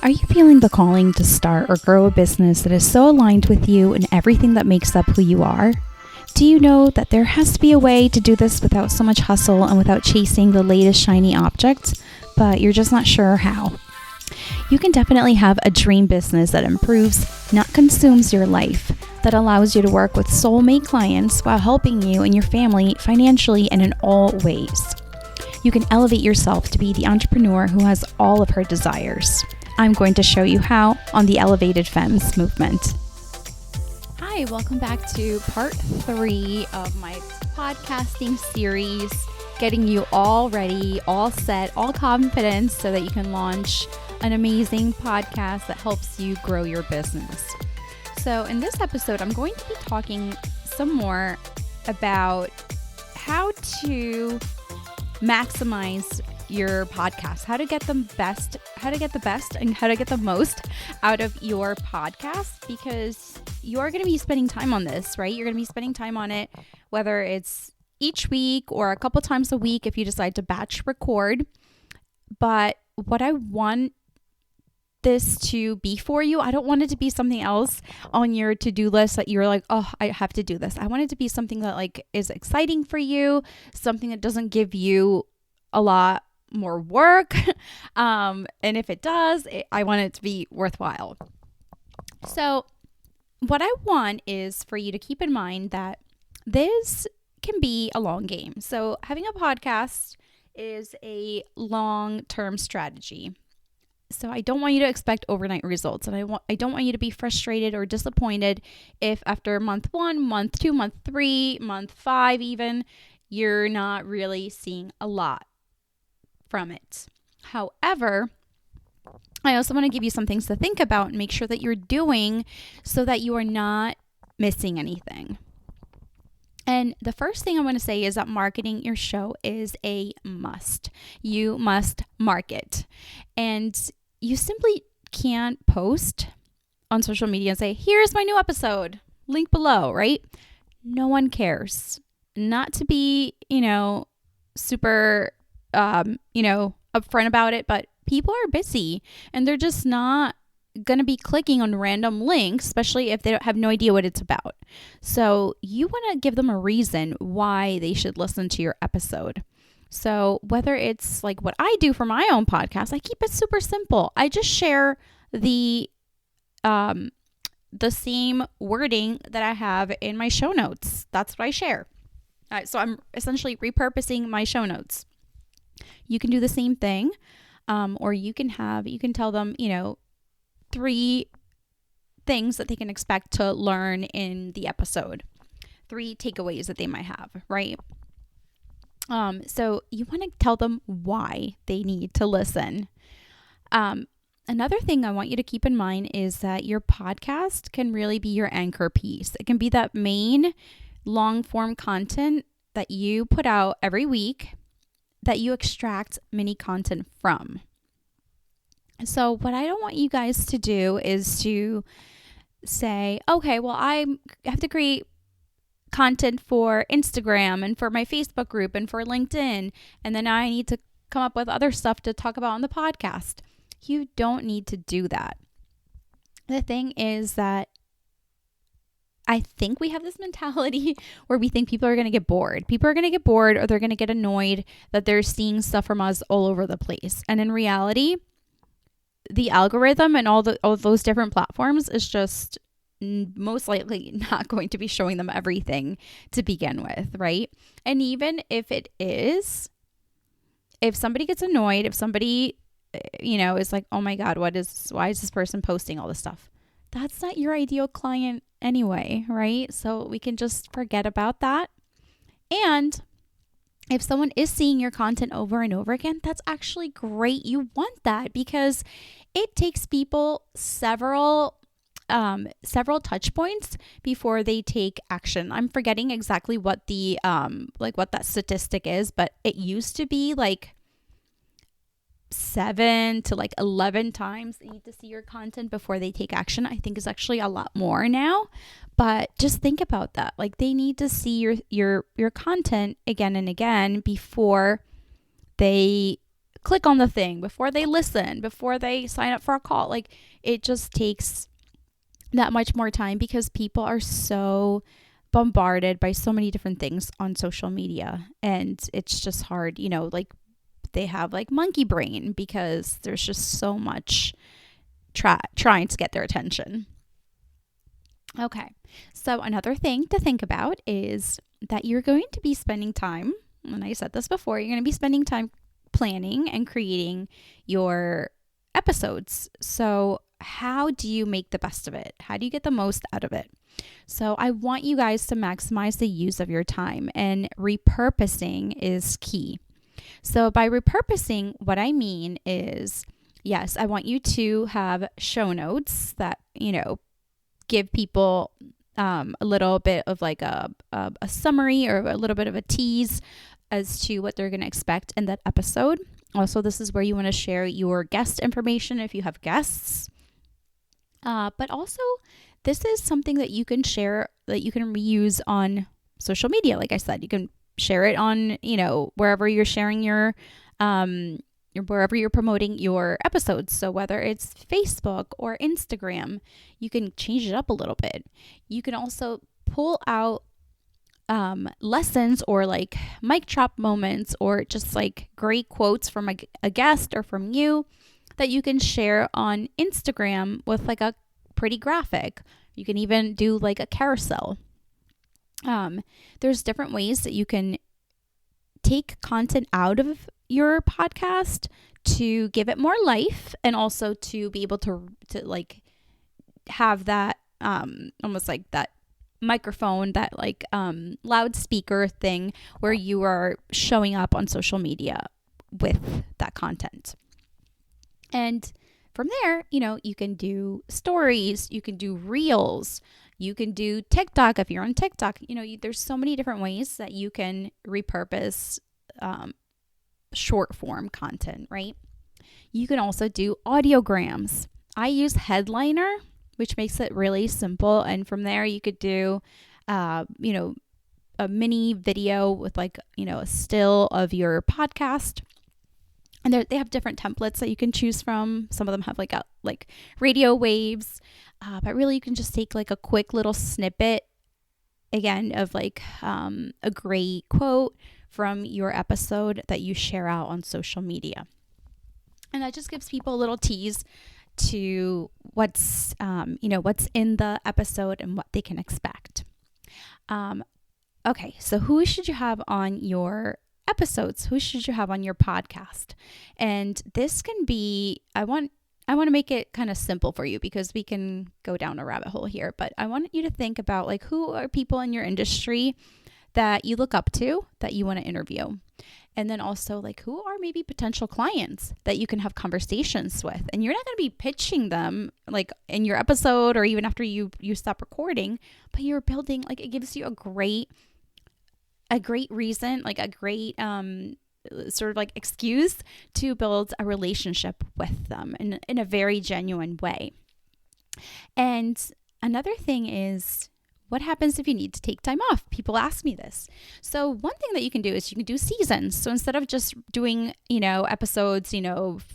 Are you feeling the calling to start or grow a business that is so aligned with you and everything that makes up who you are? Do you know that there has to be a way to do this without so much hustle and without chasing the latest shiny object, but you're just not sure how? You can definitely have a dream business that improves, not consumes your life, that allows you to work with soulmate clients while helping you and your family financially and in all ways. You can elevate yourself to be the entrepreneur who has all of her desires. I'm going to show you how on the Elevated Femmes movement. Hi, welcome back to part 3 of my podcasting series, getting you all ready, all set, all confident so that you can launch an amazing podcast that helps you grow your business. So in this episode, I'm going to be talking some more about how to maximize your podcast, how to get the best and how to get the most out of your podcast, because you're going to be spending time on this, right? You're going to be spending time on it, whether it's each week or a couple times a week if you decide to batch record. But what I want this to be for you, I don't want it to be something else on your to-do list that you're like, oh, I have to do this. I want it to be something that like is exciting for you, something that doesn't give you a lot more work. And if it does, I want it to be worthwhile. So what I want is for you to keep in mind that this can be a long game. So having a podcast is a long-term strategy. So I don't want you to expect overnight results. And I don't want you to be frustrated or disappointed if after month 1, month 2, month 3, month 5 even, you're not really seeing a lot from it. However, I also want to give you some things to think about and make sure that you're doing so that you are not missing anything. And the first thing I want to say is that marketing your show is a must. You must market. And you simply can't post on social media and say, here's my new episode, link below, right? No one cares. Not to be, super upfront about it, but people are busy and they're just not going to be clicking on random links, especially if they don't have no idea what it's about. So you want to give them a reason why they should listen to your episode. So whether it's like what I do for my own podcast, I keep it super simple. I just share the same wording that I have in my show notes. That's what I share. So I'm essentially repurposing my show notes. You can do the same thing, or you can tell them, 3 things that they can expect to learn in the episode, 3 takeaways that they might have, right? So you want to tell them why they need to listen. Another thing I want you to keep in mind is that your podcast can really be your anchor piece. It can be that main long form content that you put out every week that you extract mini content from. So what I don't want you guys to do is to say, okay, well, I have to create content for Instagram and for my Facebook group and for LinkedIn, and then I need to come up with other stuff to talk about on the podcast. You don't need to do that. The thing is that I think we have this mentality where we think people are going to get bored. People are going to get bored or they're going to get annoyed that they're seeing stuff from us all over the place. And in reality, the algorithm and all those different platforms is just most likely not going to be showing them everything to begin with, right? And even if it is, if somebody gets annoyed, if somebody, is like, oh my God, why is this person posting all this stuff? That's not your ideal client anyway, right? So we can just forget about that. And if someone is seeing your content over and over again, that's actually great. You want that because it takes people several touch points before they take action. I'm forgetting exactly what the what that statistic is, but it used to be like 7 to 11 times they need to see your content before they take action. I think it's actually a lot more now, but just think about that. Like they need to see your content again and again before they click on the thing, before they listen, before they sign up for a call. Like, it just takes that much more time because people are so bombarded by so many different things on social media, and it's just hard, like they have like monkey brain because there's just so much trying to get their attention. Okay, so another thing to think about is that you're going to be spending time, and I said this before, you're going to be spending time planning and creating your episodes. So how do you make the best of it? How do you get the most out of it? So I want you guys to maximize the use of your time, and repurposing is key. So by repurposing, what I mean is, yes, I want you to have show notes that, give people a little bit of like a summary or a little bit of a tease as to what they're going to expect in that episode. Also, this is where you want to share your guest information if you have guests. But also, this is something that you can share, that you can reuse on social media. Like I said, you can share it on, wherever you're sharing wherever you're promoting your episodes. So whether it's Facebook or Instagram, you can change it up a little bit. You can also pull out lessons or like mic drop moments, or just like great quotes from a guest or from you that you can share on Instagram with like a pretty graphic. You can even do like a carousel. There's different ways that you can take content out of your podcast to give it more life, and also to be able to like have that almost like that microphone, that like loudspeaker thing where you are showing up on social media with that content. And from there, you can do stories, you can do reels, you can do TikTok if you're on TikTok. There's so many different ways that you can repurpose short form content, right? You can also do audiograms. I use Headliner, which makes it really simple. And from there, you could do, a mini video with like, a still of your podcast. And they have different templates that you can choose from. Some of them have like radio waves, but really you can just take like a quick little snippet, again, of like a great quote from your episode that you share out on social media. And that just gives people a little tease to what's in the episode and what they can expect. Okay, so who should you have on your episodes? Who should you have on your podcast? And this can be, I want to make it kind of simple for you because we can go down a rabbit hole here, but I want you to think about like, who are people in your industry that you look up to, that you want to interview? And then also like, who are maybe potential clients that you can have conversations with? And you're not going to be pitching them like in your episode or even after you stop recording, but you're building, like, it gives you a great reason, like a great sort of like excuse to build a relationship with them in a very genuine way. And another thing is, what happens if you need to take time off? People ask me this. So one thing that you can do is you can do seasons. So instead of just doing, episodes,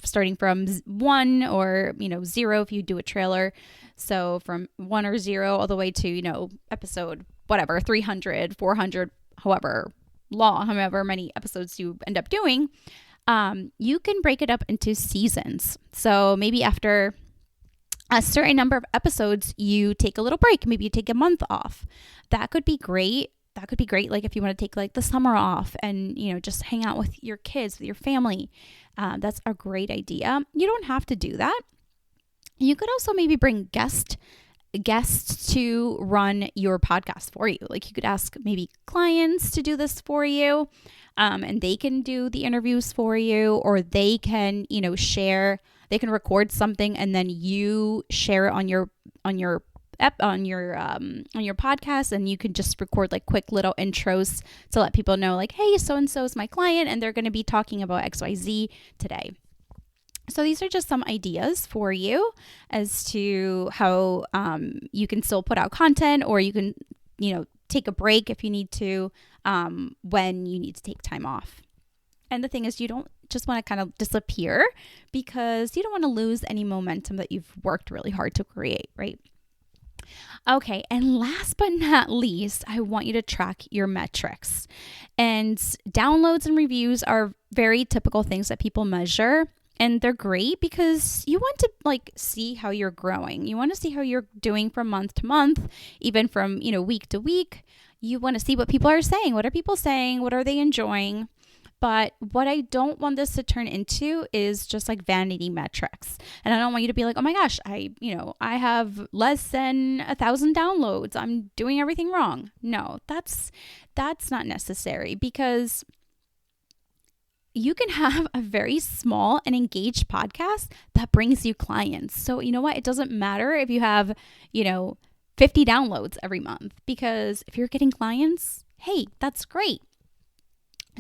starting from 1 or, 0 if you do a trailer. So from 1 or 0 all the way to, episode, whatever, 300, 400, however many episodes you end up doing, you can break it up into seasons. So maybe after a certain number of episodes, you take a little break. Maybe you take a month off. That could be great. Like if you want to take like the summer off and, just hang out with your kids, with your family. That's a great idea. You don't have to do that. You could also maybe bring guests to run your podcast for you. Like you could ask maybe clients to do this for you, and they can do the interviews for you, or they can, they can record something and then you share it on your podcast, and you can just record like quick little intros to let people know like, hey, so and so is my client and they're going to be talking about XYZ today. So these are just some ideas for you as to how you can still put out content, or you can, take a break if you need to, when you need to take time off. And the thing is, you don't just want to kind of disappear because you don't want to lose any momentum that you've worked really hard to create, right? Okay, and last but not least, I want you to track your metrics. And downloads and reviews are very typical things that people measure. And they're great because you want to see how you're growing. You want to see how you're doing from month to month, even from, week to week. You want to see what people are saying. What are people saying? What are they enjoying? But what I don't want this to turn into is just like vanity metrics. And I don't want you to be like, oh my gosh, I have less than 1,000 downloads. I'm doing everything wrong. No, that's not necessary, because you can have a very small and engaged podcast that brings you clients. So you know what? It doesn't matter if you have, 50 downloads every month, because if you're getting clients, hey, that's great.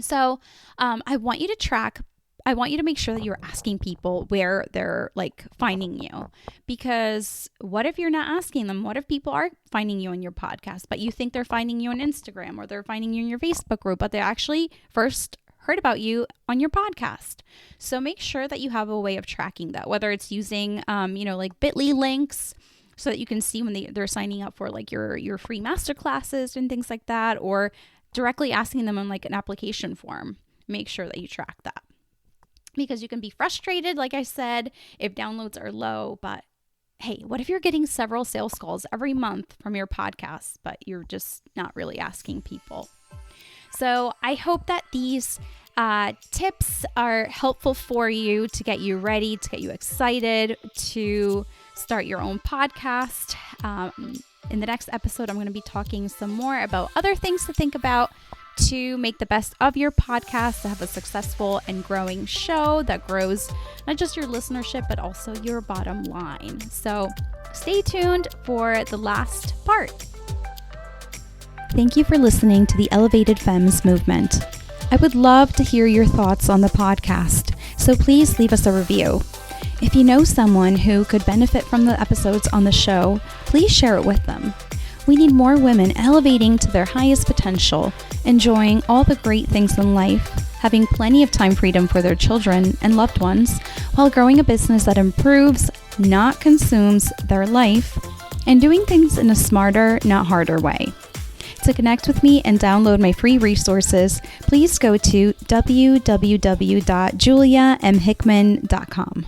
So I want you to make sure that you're asking people where they're finding you, because what if you're not asking them? What if people are finding you on your podcast, but you think they're finding you on Instagram, or they're finding you in your Facebook group, but they actually first heard about you on your podcast? So make sure that you have a way of tracking that, whether it's using, Bitly links so that you can see when they're signing up for your free masterclasses and things like that, or directly asking them on an application form. Make sure that you track that, because you can be frustrated, like I said, if downloads are low. But hey, what if you're getting several sales calls every month from your podcast, but you're just not really asking people? So I hope that these tips are helpful for you to get you ready, to get you excited to start your own podcast. In the next episode, I'm going to be talking some more about other things to think about to make the best of your podcast, to have a successful and growing show that grows not just your listenership, but also your bottom line. So stay tuned for the last part. Thank you for listening to the Elevated Femmes movement. I would love to hear your thoughts on the podcast, so please leave us a review. If you know someone who could benefit from the episodes on the show, please share it with them. We need more women elevating to their highest potential, enjoying all the great things in life, having plenty of time freedom for their children and loved ones, while growing a business that improves, not consumes, their life, and doing things in a smarter, not harder way. To connect with me and download my free resources, please go to www.juliamhickman.com.